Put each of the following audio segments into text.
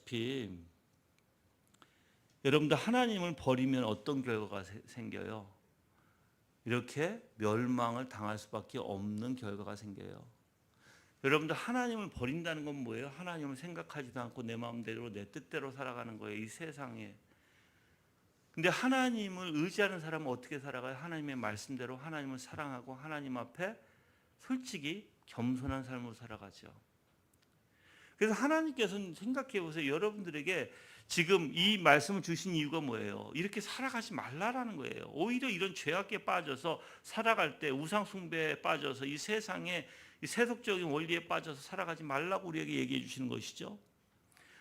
아시다시피 여러분들 하나님을 버리면 어떤 결과가 생겨요? 이렇게 멸망을 당할 수밖에 없는 결과가 생겨요. 여러분들 하나님을 버린다는 건 뭐예요? 하나님을 생각하지도 않고 내 마음대로 내 뜻대로 살아가는 거예요, 이 세상에. 근데 하나님을 의지하는 사람은 어떻게 살아가요? 하나님의 말씀대로 하나님을 사랑하고 하나님 앞에 솔직히 겸손한 삶으로 살아가죠. 그래서 하나님께서는 생각해 보세요. 여러분들에게 지금 이 말씀을 주신 이유가 뭐예요? 이렇게 살아가지 말라라는 거예요. 오히려 이런 죄악에 빠져서 살아갈 때 우상 숭배에 빠져서 이 세상에 이 세속적인 원리에 빠져서 살아가지 말라고 우리에게 얘기해 주시는 것이죠.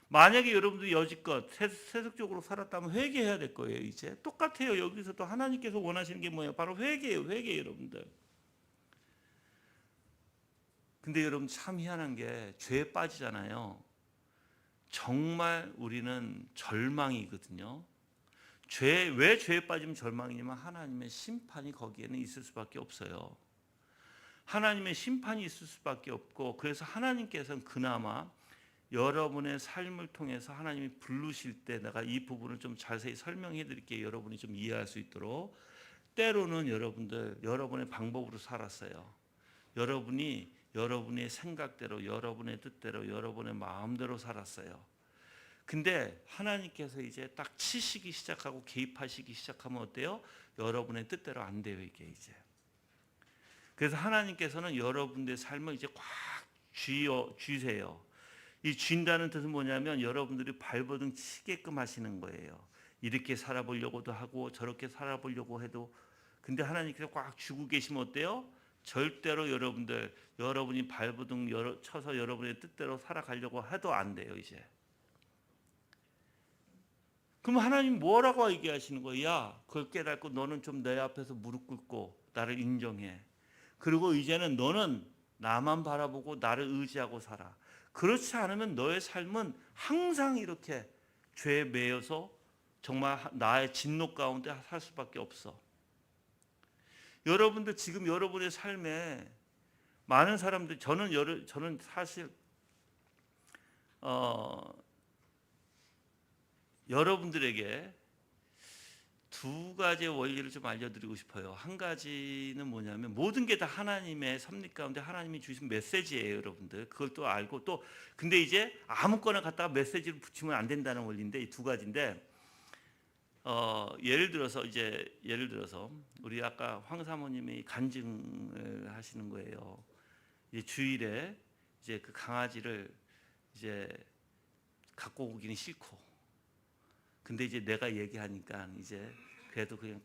만약에 여러분들이 여지껏 세속적으로 살았다면 회개해야 될 거예요. 이제 똑같아요. 여기서도 하나님께서 원하시는 게 뭐예요? 바로 회개예요. 회개 여러분들. 근데 여러분 참 희한한 게 죄에 빠지잖아요. 정말 우리는 절망이거든요. 왜 죄에 빠지면 절망이냐면 하나님의 심판이 거기에는 있을 수밖에 없어요. 하나님의 심판이 있을 수밖에 없고, 그래서 하나님께서는 그나마 여러분의 삶을 통해서 하나님이 부르실 때, 내가 이 부분을 좀 자세히 설명해 드릴게요. 여러분이 좀 이해할 수 있도록. 때로는 여러분들 여러분의 방법으로 살았어요. 여러분이 여러분의 생각대로, 여러분의 뜻대로, 여러분의 마음대로 살았어요. 근데 하나님께서 이제 딱 치시기 시작하고 개입하시기 시작하면 어때요? 여러분의 뜻대로 안 돼요, 이게 이제. 그래서 하나님께서는 여러분의 삶을 이제 꽉 쥐세요. 이 쥔다는 뜻은 뭐냐면 여러분들이 발버둥 치게끔 하시는 거예요. 이렇게 살아보려고도 하고 저렇게 살아보려고 해도. 근데 하나님께서 꽉 쥐고 계시면 어때요? 절대로 여러분이 발버둥 쳐서 여러분의 뜻대로 살아가려고 해도 안 돼요, 이제. 그럼 하나님 뭐라고 얘기하시는 거야? 야, 그걸 깨닫고 너는 좀 내 앞에서 무릎 꿇고 나를 인정해. 그리고 이제는 너는 나만 바라보고 나를 의지하고 살아. 그렇지 않으면 너의 삶은 항상 이렇게 죄에 매여서 정말 나의 진노 가운데 살 수밖에 없어. 여러분들 지금 여러분의 삶에 많은 사람들, 저는 사실 여러분들에게 두 가지의 원리를 좀 알려드리고 싶어요. 한 가지는 뭐냐면 모든 게 다 하나님의 섭리 가운데 하나님이 주신 메시지예요, 여러분들. 그걸 또 알고 또 근데 이제 아무거나 갖다가 메시지를 붙이면 안 된다는 원리인데, 이 두 가지인데 예를 들어서 우리 아까 황 사모님이 간증을 하시는 거예요. 이제 주일에 이제 그 강아지를 이제 갖고 오기는 싫고, 근데 이제 내가 얘기하니까 이제 그래도 그냥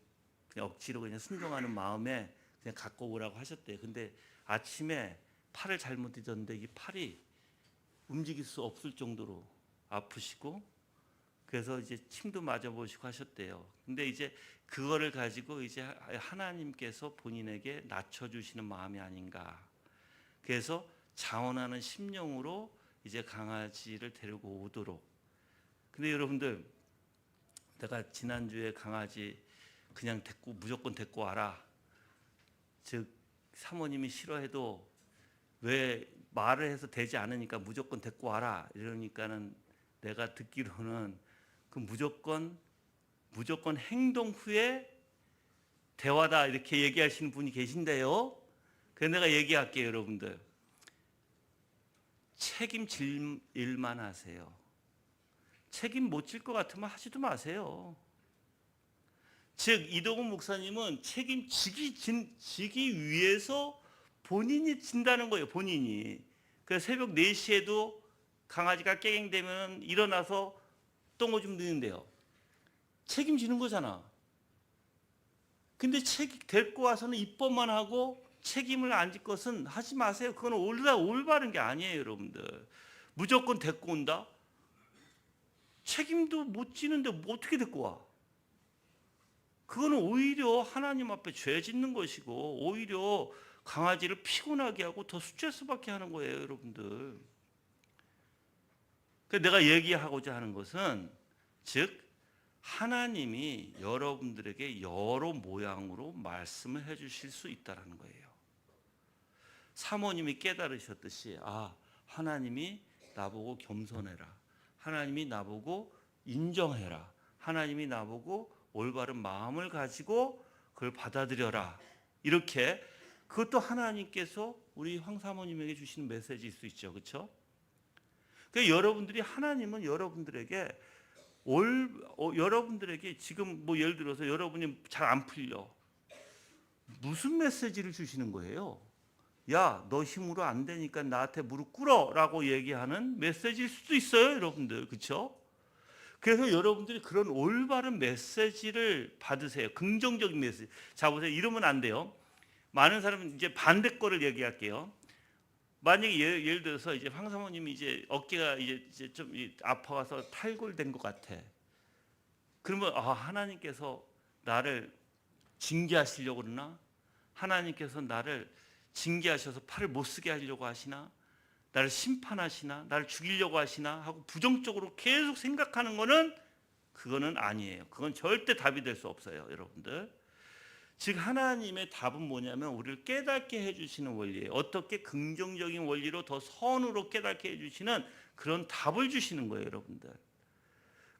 억지로 그냥 순종하는 마음에 그냥 갖고 오라고 하셨대요. 근데 아침에 팔을 잘못 잊었는데 이 팔이 움직일 수 없을 정도로 아프시고, 그래서 이제 침도 맞아보시고 하셨대요. 근데 이제 그거를 가지고 이제 하나님께서 본인에게 낮춰주시는 마음이 아닌가. 그래서 자원하는 심령으로 이제 강아지를 데리고 오도록. 근데 여러분들, 내가 지난주에 강아지 그냥 무조건 데리고 와라. 즉 사모님이 싫어해도 왜 말을 해서 되지 않으니까 무조건 데리고 와라. 이러니까는 내가 듣기로는 그 무조건 행동 후에 대화다 이렇게 얘기하시는 분이 계신데요. 그래서 내가 얘기할게요, 여러분들. 책임질 일만 하세요. 책임 못 질 것 같으면 하지도 마세요. 즉 이동훈 목사님은 책임지기 위해서 본인이 진다는 거예요. 본인이. 그래서 새벽 4시에도 강아지가 깨갱되면 일어나서 똥오줌 누는데요. 책임지는 거잖아. 근데 데리고 와서는 입법만 하고 책임을 안 질 것은 하지 마세요. 그건 올바른 게 아니에요, 여러분들. 무조건 데리고 온다? 책임도 못 지는데 어떻게 데리고 와? 그거는 오히려 하나님 앞에 죄 짓는 것이고, 오히려 강아지를 피곤하게 하고 더 스트레스받게 하는 거예요, 여러분들. 그래서 내가 얘기하고자 하는 것은, 즉 하나님이 여러분들에게 여러 모양으로 말씀을 해주실 수 있다는 거예요. 사모님이 깨달으셨듯이 하나님이 나보고 겸손해라, 하나님이 나보고 인정해라. 하나님이 나보고 올바른 마음을 가지고 그걸 받아들여라. 이렇게 그것도 하나님께서 우리 황 사모님에게 주시는 메시지일 수 있죠. 그렇죠? 그러니까 여러분들이 하나님은 여러분들에게 지금 뭐 예를 들어서 여러분이 잘 안 풀려. 무슨 메시지를 주시는 거예요? 야, 너 힘으로 안 되니까 나한테 무릎 꿇어라고 얘기하는 메시지일 수도 있어요, 여러분들. 그렇죠? 그래서 여러분들이 그런 올바른 메시지를 받으세요. 긍정적인 메시지. 자, 보세요. 이러면 안 돼요. 많은 사람은 이제 반대 거를 얘기할게요. 만약에 예를 들어서 이제 황 사모님이 이제 어깨가 이제 좀 아파서 탈골된 것 같아. 그러면 하나님께서 나를 징계하시려고 그러나? 하나님께서 나를 징계하셔서 팔을 못 쓰게 하려고 하시나? 나를 심판하시나? 나를 죽이려고 하시나? 하고 부정적으로 계속 생각하는 거는 그거는 아니에요. 그건 절대 답이 될 수 없어요, 여러분들. 즉 하나님의 답은 뭐냐면 우리를 깨닫게 해주시는 원리예요. 어떻게 긍정적인 원리로 더 선으로 깨닫게 해주시는 그런 답을 주시는 거예요, 여러분들.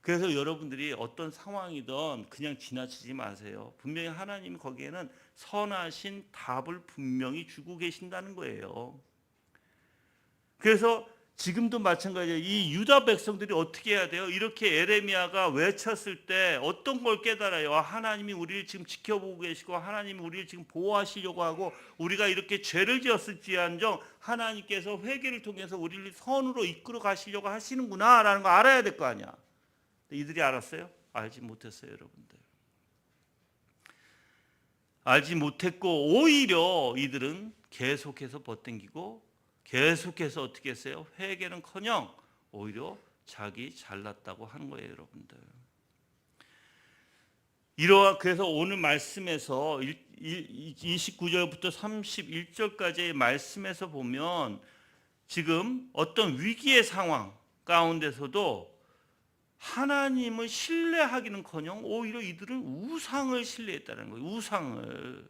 그래서 여러분들이 어떤 상황이든 그냥 지나치지 마세요. 분명히 하나님이 거기에는 선하신 답을 분명히 주고 계신다는 거예요. 그래서 지금도 마찬가지예요. 이 유다 백성들이 어떻게 해야 돼요? 이렇게 에레미야가 외쳤을 때 어떤 걸 깨달아요? 하나님이 우리를 지금 지켜보고 계시고 하나님이 우리를 지금 보호하시려고 하고 우리가 이렇게 죄를 지었을지언정 하나님께서 회개를 통해서 우리를 선으로 이끌어 가시려고 하시는구나 라는 거 알아야 될 거 아니야. 이들이 알았어요? 알지 못했어요, 여러분들. 알지 못했고 오히려 이들은 계속해서 버팅기고 계속해서 어떻게 했어요? 회개는커녕 오히려 자기 잘났다고 하는 거예요, 여러분들. 그래서 오늘 말씀에서 29절부터 31절까지의 말씀에서 보면 지금 어떤 위기의 상황 가운데서도 하나님을 신뢰하기는커녕 오히려 이들은 우상을 신뢰했다는 거예요. 우상을.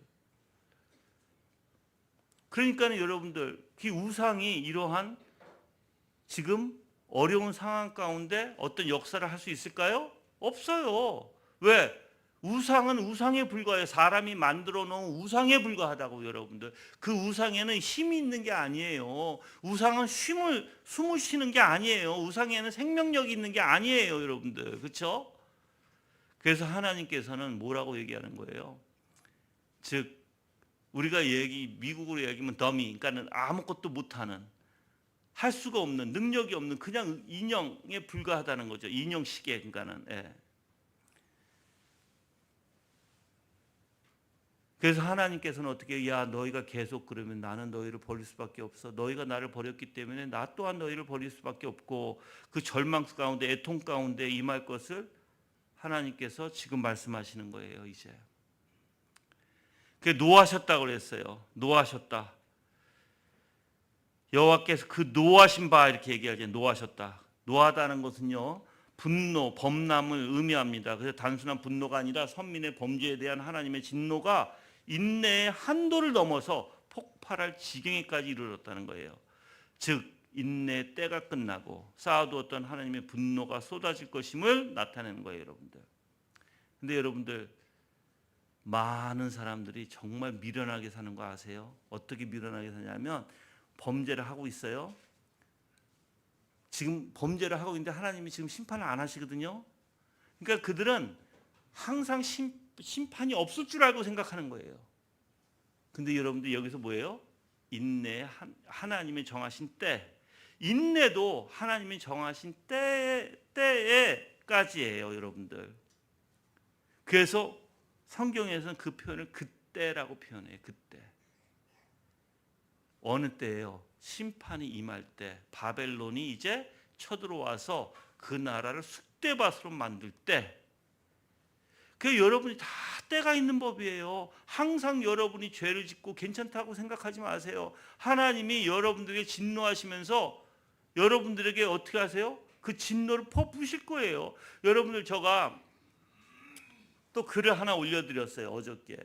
그러니까 여러분들 그 우상이 이러한 지금 어려운 상황 가운데 어떤 역사를 할 수 있을까요? 없어요. 왜? 우상은 우상에 불과해요. 사람이 만들어 놓은 우상에 불과하다고 여러분들. 그 우상에는 힘이 있는 게 아니에요. 우상은 숨을 쉬는 게 아니에요. 우상에는 생명력이 있는 게 아니에요, 여러분들. 그렇죠? 그래서 하나님께서는 뭐라고 얘기하는 거예요? 즉 우리가 미국으로 얘기하면 더미, 그러니까는 아무것도 못하는, 할 수가 없는, 능력이 없는 그냥 인형에 불과하다는 거죠. 인형 시계, 그러니까는. 예. 그래서 하나님께서는 어떻게 너희가 계속 그러면 나는 너희를 버릴 수밖에 없어. 너희가 나를 버렸기 때문에 나 또한 너희를 버릴 수밖에 없고 그 절망 가운데 애통 가운데 임할 것을 하나님께서 지금 말씀하시는 거예요, 이제. 노하셨다고 그랬어요. 노하셨다. 여호와께서 그 노하신 바 이렇게 얘기하죠. 노하셨다. 노하다는 것은요. 분노, 범람을 의미합니다. 그래서 단순한 분노가 아니라 선민의 범죄에 대한 하나님의 진노가 인내의 한도를 넘어서 폭발할 지경에까지 이르렀다는 거예요. 즉 인내의 때가 끝나고 쌓아두었던 하나님의 분노가 쏟아질 것임을 나타내는 거예요, 여러분들. 근데 여러분들 많은 사람들이 정말 미련하게 사는 거 아세요? 어떻게 미련하게 사냐면 범죄를 하고 있어요. 지금 범죄를 하고 있는데 하나님이 지금 심판을 안 하시거든요. 그러니까 그들은 항상 심판이 없을 줄 알고 생각하는 거예요. 근데 여러분들 여기서 뭐예요? 인내, 하나님이 정하신 때, 인내도 하나님이 정하신 때에까지예요, 여러분들. 그래서 성경에서는 그 표현을 그때라고 표현해요. 그때. 어느 때예요? 심판이 임할 때. 바벨론이 이제 쳐들어와서 그 나라를 쑥대밭으로 만들 때. 그 여러분이 다 때가 있는 법이에요. 항상 여러분이 죄를 짓고 괜찮다고 생각하지 마세요. 하나님이 여러분들에게 진노하시면서 여러분들에게 어떻게 하세요? 그 진노를 퍼부으실 거예요. 여러분들 제가 또 글을 하나 올려드렸어요. 어저께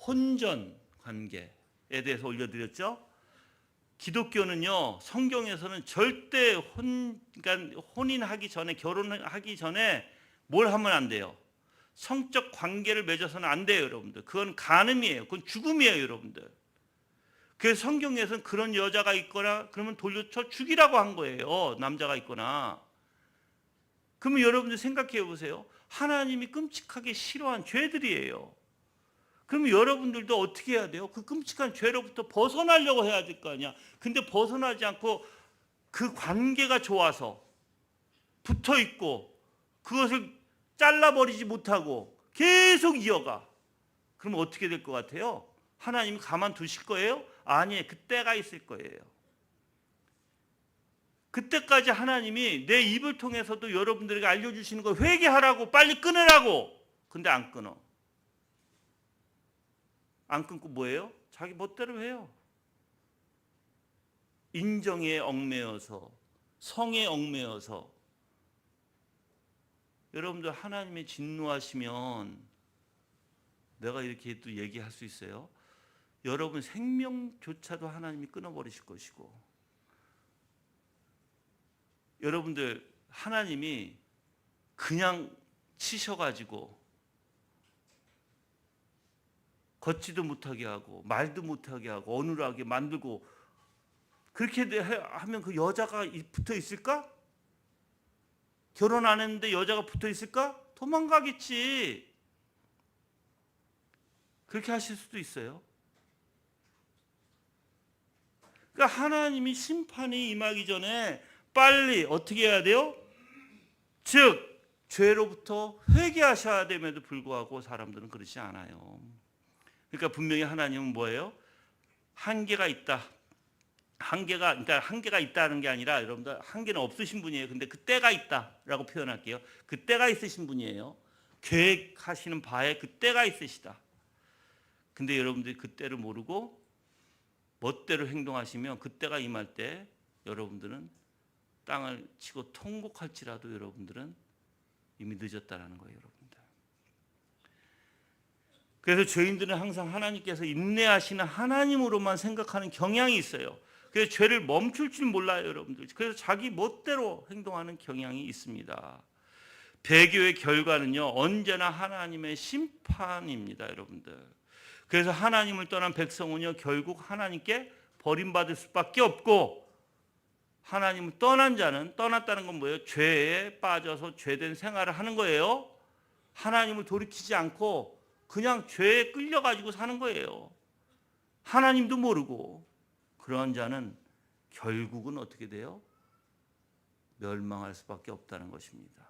혼전 관계에 대해서 올려드렸죠. 기독교는요, 성경에서는 절대 그러니까 혼인하기 전에, 결혼하기 전에 뭘 하면 안 돼요? 성적 관계를 맺어서는 안 돼요, 여러분들. 그건 간음이에요. 그건 죽음이에요, 여러분들. 그래서 성경에서는 그런 여자가 있거나 그러면 돌려쳐 죽이라고 한 거예요, 남자가 있거나. 그러면 여러분들 생각해 보세요. 하나님이 끔찍하게 싫어한 죄들이에요. 그러면 여러분들도 어떻게 해야 돼요? 그 끔찍한 죄로부터 벗어나려고 해야 될 거 아니야. 근데 벗어나지 않고 그 관계가 좋아서 붙어 있고 그것을 잘라버리지 못하고 계속 이어가. 그럼 어떻게 될 것 같아요? 하나님이 가만두실 거예요? 아니에요. 그때가 있을 거예요. 그때까지 하나님이 내 입을 통해서도 여러분들에게 알려주시는 거 회개하라고, 빨리 끊으라고. 근데 안 끊어. 안 끊고 뭐예요? 자기 멋대로 해요. 인정에 얽매여서, 성에 얽매여서. 여러분들 하나님이 진노하시면 내가 이렇게 또 얘기할 수 있어요. 여러분 생명조차도 하나님이 끊어버리실 것이고, 여러분들 하나님이 그냥 치셔가지고 걷지도 못하게 하고 말도 못하게 하고 어눌하게 만들고 그렇게 하면 그 여자가 붙어 있을까? 결혼 안 했는데 여자가 붙어 있을까? 도망가겠지. 그렇게 하실 수도 있어요. 그러니까 하나님이 심판이 임하기 전에 빨리 어떻게 해야 돼요? 즉 죄로부터 회개하셔야 됨에도 불구하고 사람들은 그렇지 않아요. 그러니까 분명히 하나님은 뭐예요? 한계가 있다. 그러니까 한계가 있다는 게 아니라 여러분들 한계는 없으신 분이에요. 근데 그 때가 있다라고 표현할게요. 그 때가 있으신 분이에요. 계획하시는 바에 그 때가 있으시다. 근데 여러분들이 그 때를 모르고 멋대로 행동하시면 그 때가 임할 때 여러분들은 땅을 치고 통곡할지라도 여러분들은 이미 늦었다라는 거예요, 여러분들. 그래서 죄인들은 항상 하나님께서 인내하시는 하나님으로만 생각하는 경향이 있어요. 그래서 죄를 멈출 줄 몰라요, 여러분들. 그래서 자기 멋대로 행동하는 경향이 있습니다. 배교의 결과는요, 언제나 하나님의 심판입니다, 여러분들. 그래서 하나님을 떠난 백성은요, 결국 하나님께 버림받을 수밖에 없고, 하나님을 떠난 자는, 떠났다는 건 뭐예요? 죄에 빠져서 죄된 생활을 하는 거예요. 하나님을 돌이키지 않고 그냥 죄에 끌려가지고 사는 거예요. 하나님도 모르고. 그런 자는 결국은 어떻게 돼요? 멸망할 수밖에 없다는 것입니다.